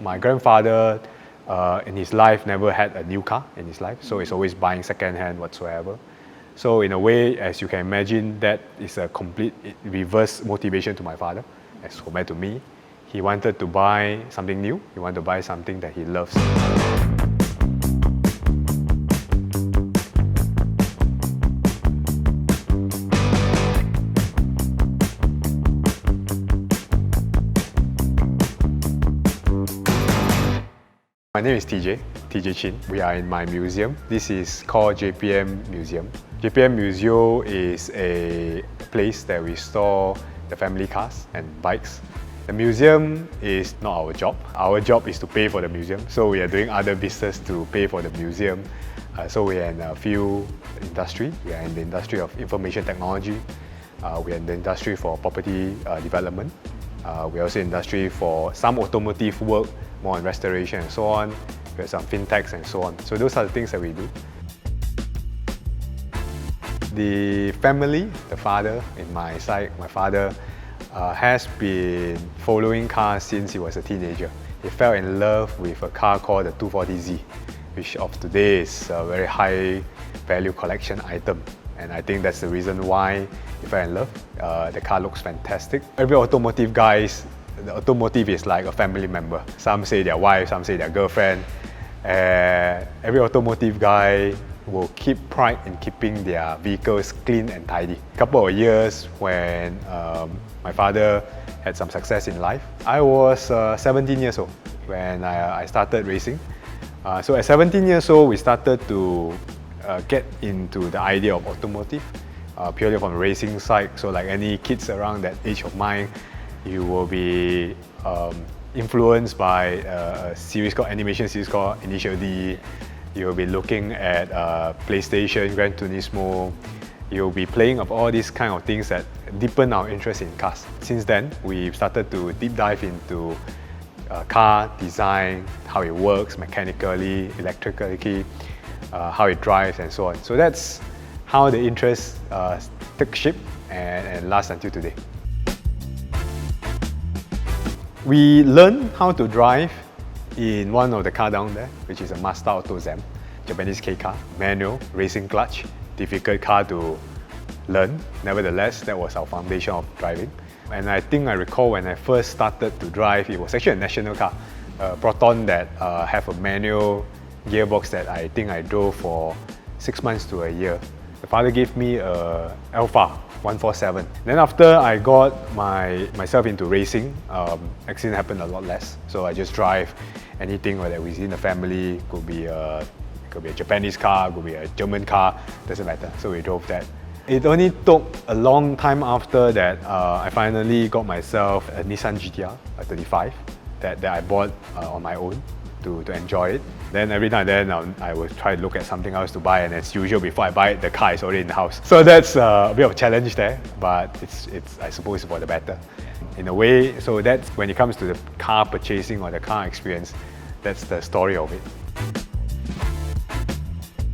My grandfather in his life never had a new car in his life, so he's always buying second-hand whatsoever. So in a way, as you can imagine, that is a complete reverse motivation to my father as compared to me. He wanted to buy something new, he wanted to buy something that he loves. My name is TJ Chin. We are in my museum. This is called JPM Museum. JPM Museum is a place that we store the family cars and bikes. The museum is not our job. Our job is to pay for the museum. So we are doing other business to pay for the museum. So we are in a few industry. We are in the industry of information technology. We are in the industry for property development. We are also in the industry for some automotive work, more on restoration and so on. We have some fintechs and so on. So those are the things that we do. The family, the father, in my side, my father has been following cars since he was a teenager. He fell in love with a car called the 240Z, which of today is a very high value collection item. And I think that's the reason why he fell in love. The car looks fantastic. Every automotive guys, the automotive is like a family member. Some say their wife, some say their girlfriend. Every automotive guy will keep pride in keeping their vehicles clean and tidy. A couple of years when my father had some success in life, I was 17 years old when I started racing. So at 17 years old, we started to get into the idea of automotive, purely from the racing side. So like any kids around that age of mine, you will be influenced by a series called animation series called Initial D. You'll be looking at PlayStation, Gran Turismo. You'll be playing of all these kind of things that deepen our interest in cars. Since then, we've started to deep dive into car design, how it works mechanically, electrically, how it drives and so on. So that's how the interest took shape and lasts until today. We learned how to drive in one of the car down there, which is a Mazda Auto Zem, Japanese K car, manual, racing clutch, difficult car to learn. Nevertheless, that was our foundation of driving. And I think I recall when I first started to drive, it was actually a national car, a Proton that have a manual gearbox that I think I drove for 6 months to a year. The father gave me a Alpha 147. Then after I got myself into racing, accident happened a lot less. So I just drive anything that was in the family. Could be a Japanese car, could be a German car, doesn't matter. So we drove that. It only took a long time after that I finally got myself a Nissan GTR, a 35, that I bought on my own to enjoy it. Then every now and then I will try to look at something else to buy, and as usual, before I buy it, the car is already in the house. So that's a bit of a challenge there, but it's I suppose for the better. In a way, so that's when it comes to the car purchasing or the car experience, that's the story of it.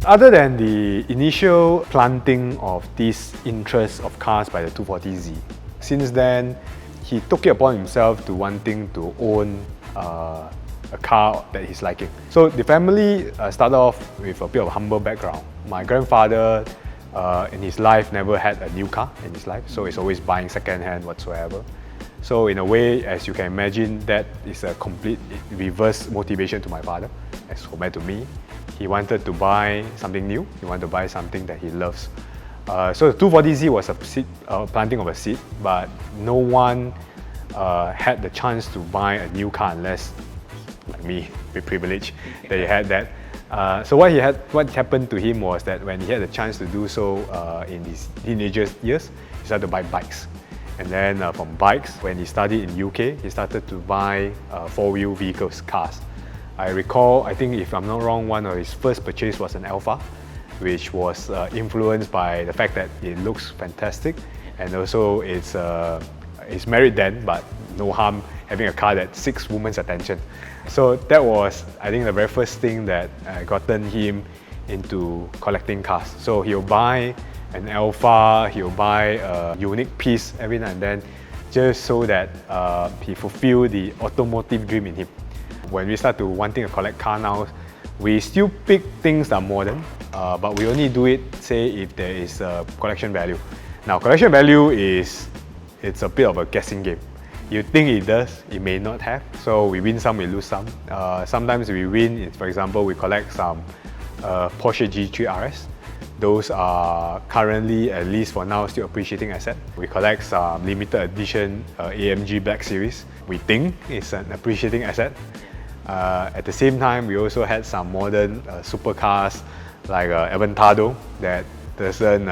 Other than the initial planting of this interest of cars by the 240Z, since then, he took it upon himself to wanting to own a car that he's liking. So the family started off with a bit of a humble background. My grandfather in his life never had a new car in his life, so he's always buying second-hand whatsoever. So in a way, as you can imagine, that is a complete reverse motivation to my father as compared to me. He wanted to buy something new, he wanted to buy something that he loves. So the 240Z was a seed, planting of a seed, but no one had the chance to buy a new car unless, like me, with privilege, that he had that. So what happened to him was that when he had the chance to do so in his teenager years, he started to buy bikes. And then from bikes, when he studied in UK, he started to buy four-wheel vehicles, cars. I recall, I think if I'm not wrong, one of his first purchase was an Alpha, which was influenced by the fact that it looks fantastic, and also it's married then, but no harm having a car that seeks women's attention. So that was, I think, the very first thing that gotten him into collecting cars. So he'll buy an Alpha, he'll buy a unique piece every now and then, just so that he fulfill the automotive dream in him. when we start to wanting to collect car now, we still pick things that are modern, but we only do it, say, if there is a collection value. Now, collection value it's a bit of a guessing game. You think it does, it may not have. So we win some, we lose some. Sometimes we win, for example, we collect some Porsche G3 RS. Those are currently, at least for now, still appreciating asset. We collect some limited edition AMG Black Series. We think it's an appreciating asset. At the same time, we also had some modern supercars like Aventador that doesn't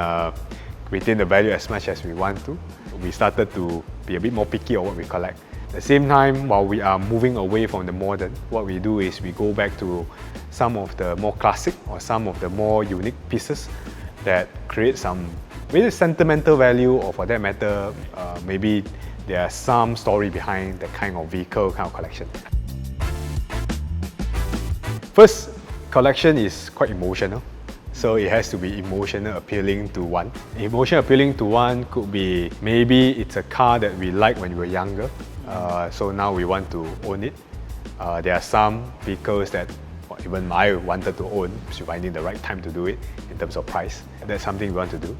retain the value as much as we want to. We started to be a bit more picky on what we collect. At the same time, while we are moving away from the modern, what we do is we go back to some of the more classic or some of the more unique pieces that create some really sentimental value, or for that matter, maybe there's some story behind that kind of vehicle, kind of collection. First, collection is quite emotional. So it has to be emotional appealing to one. Emotional appealing to one could be maybe it's a car that we liked when we were younger, so now we want to own it. There are some vehicles that even I wanted to own, so finding the right time to do it in terms of price. That's something we want to do.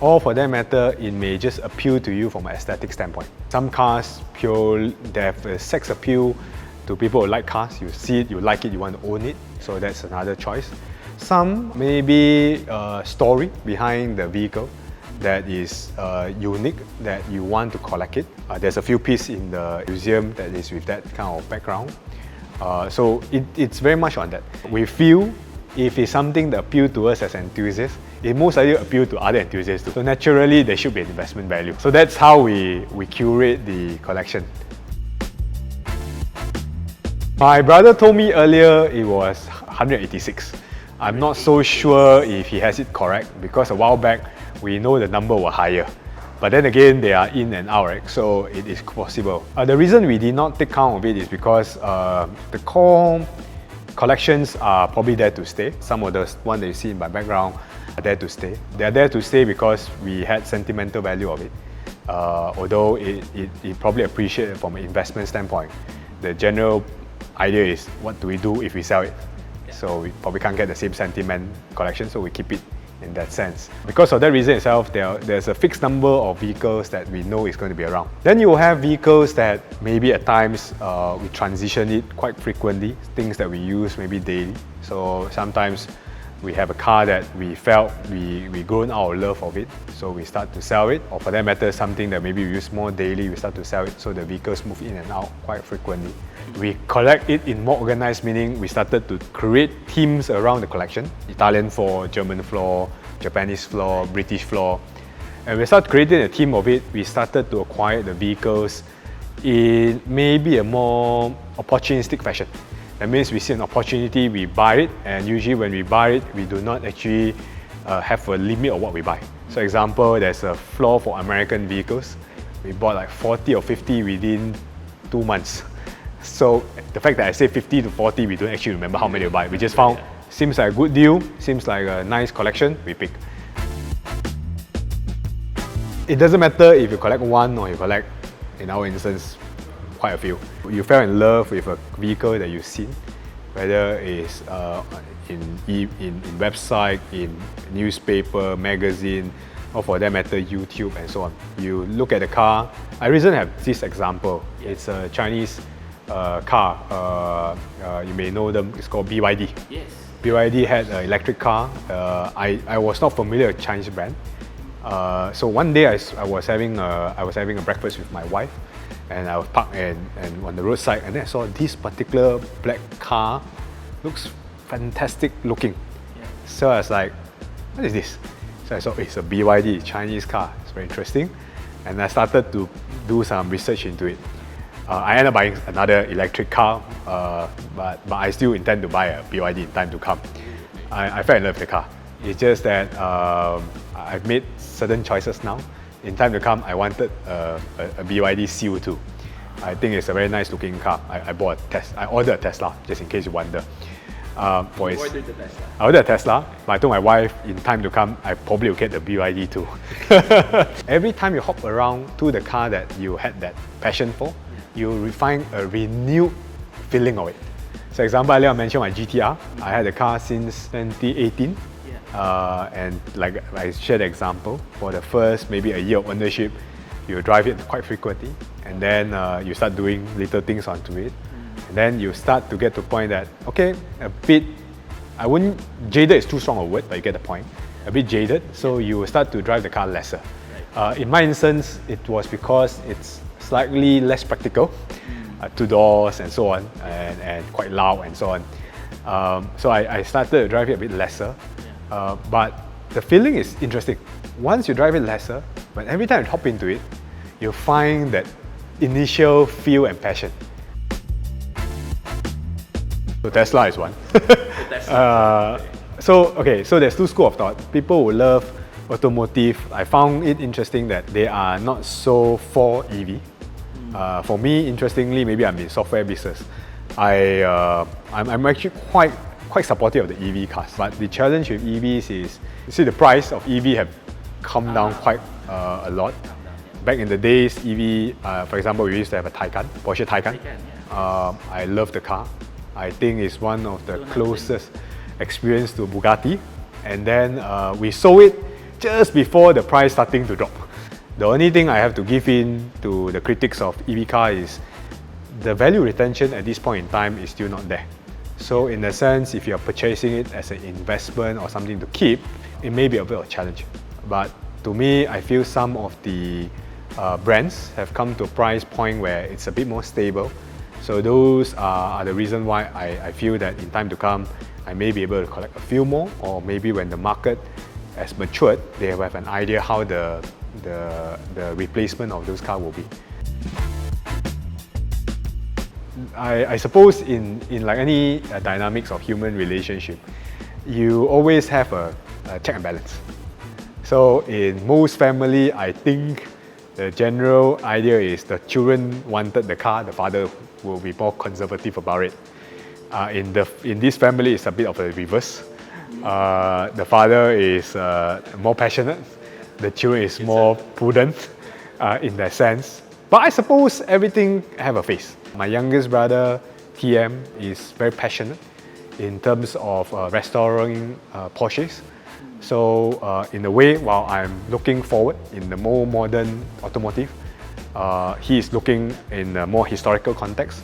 Or for that matter, it may just appeal to you from an aesthetic standpoint. Some cars, they have a sex appeal to people who like cars. You see it, you like it, you want to own it, so that's another choice. Some maybe a story behind the vehicle that is unique, that you want to collect it. There's a few pieces in the museum that is with that kind of background. So it's very much on that. We feel if it's something that appeals to us as enthusiasts, it most likely appeal to other enthusiasts too. So naturally, there should be an investment value. So that's how we curate the collection. My brother told me earlier it was 186. I'm not so sure if he has it correct, because a while back we know the number were higher. But then again, they are in and out, right? So it is possible. The reason we did not take count of it is because the core collections are probably there to stay. Some of the ones that you see in my background are there to stay. They are there to stay because we had sentimental value of it. Although it probably appreciated from an investment standpoint. The general idea is, what do we do if we sell it? So we probably can't get the same sentiment collection, so we keep it in that sense. Because of that reason itself, there's a fixed number of vehicles that we know is going to be around. Then you will have vehicles that maybe at times we transition it quite frequently, things that we use maybe daily. So sometimes we have a car that we felt we grown our love of it, so we start to sell it. Or for that matter, something that maybe we use more daily, we start to sell it, so the vehicles move in and out quite frequently. We collect it in more organized, meaning we started to create teams around the collection. Italian floor, German floor, Japanese floor, British floor. And we started creating a team of it. We started to acquire the vehicles in maybe a more opportunistic fashion. That means we see an opportunity, we buy it, and usually when we buy it, we do not actually have a limit of what we buy. So example, there's a floor for American vehicles. We bought like 40 or 50 within 2 months. So the fact that I say 50 to 40, we don't actually remember how many we buy. We just found, seems like a good deal, seems like a nice collection, we pick. It doesn't matter if you collect one or you collect, in our instance, quite a few. You fell in love with a vehicle that you've seen, whether it's in website, in newspaper, magazine, or for that matter, YouTube and so on. You look at the car. I recently have this example. It's a Chinese car. You may know them. It's called BYD. Yes. BYD had an electric car. I was not familiar with Chinese brand. So one day I was having a breakfast with my wife, and I was parked and on the roadside, and then I saw this particular black car. Looks fantastic looking. Yeah. So I was like, what is this? So I saw it's a BYD Chinese car. It's very interesting, and I started to do some research into it. I ended up buying another electric car, but I still intend to buy a BYD in time to come. I fell in love with the car. It's just that I've made certain choices now. In time to come, I wanted a BYD CO2. I think it's a very nice looking car. I ordered a Tesla, just in case you wonder. Ordered the Tesla? I ordered a Tesla, but I told my wife, in time to come, I probably will get the BYD too. Every time you hop around to the car that you had that passion for, you find a renewed feeling of it. So example, earlier I mentioned my GTR. I had the car since 2018. And like I shared the example, for the first maybe a year of ownership, you drive it quite frequently, and then you start doing little things onto it. And then you start to get to the point that, okay, a bit, I wouldn't, jaded is too strong a word, but you get the point. A bit jaded, so you will start to drive the car lesser. In my instance, it was because it's slightly less practical, 2 doors and so on, and quite loud and so on. So I started to drive it a bit lesser. But the feeling is interesting. Once you drive it lesser, but every time you hop into it, you find that initial feel and passion. So Tesla is one. So there's two schools of thought. People who love automotive, I found it interesting that they are not so for EV. For me, interestingly, maybe I'm in software business. I'm actually quite supportive of the EV cars, but the challenge with EVs is, you see the price of EV have come down quite a lot. Back in the days, EV, for example, we used to have a Taycan, Porsche Taycan. I love the car. I think it's one of the closest experience to Bugatti. And then we sold it just before the price starting to drop. The only thing I have to give in to the critics of EV car is the value retention at this point in time is still not there. So in a sense, if you're purchasing it as an investment or something to keep, it may be a bit of a challenge. But to me, I feel some of the brands have come to a price point where it's a bit more stable. So those are the reason why I feel that in time to come, I may be able to collect a few more, or maybe when the market has matured, they will have an idea how the replacement of those cars will be. I suppose in like any dynamics of human relationship, you always have a check and balance. So in most family, I think the general idea is the children wanted the car, the father will be more conservative about it. In this family, it's a bit of a reverse. The father is more passionate, the children is more prudent in that sense. But I suppose everything have a phase. My youngest brother, TM, is very passionate in terms of restoring Porsches. So in a way, while I'm looking forward in the more modern automotive, he is looking in a more historical context.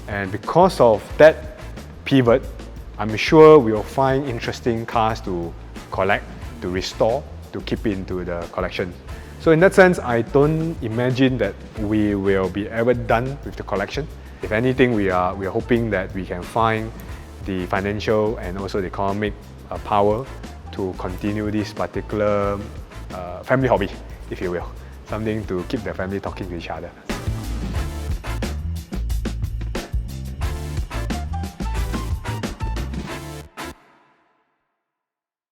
And because of that pivot, I'm sure we'll find interesting cars to collect, to restore, to keep into the collection. So in that sense, I don't imagine that we will be ever done with the collection. If anything, we are hoping that we can find the financial and also the economic power to continue this particular family hobby, if you will. Something to keep the family talking to each other.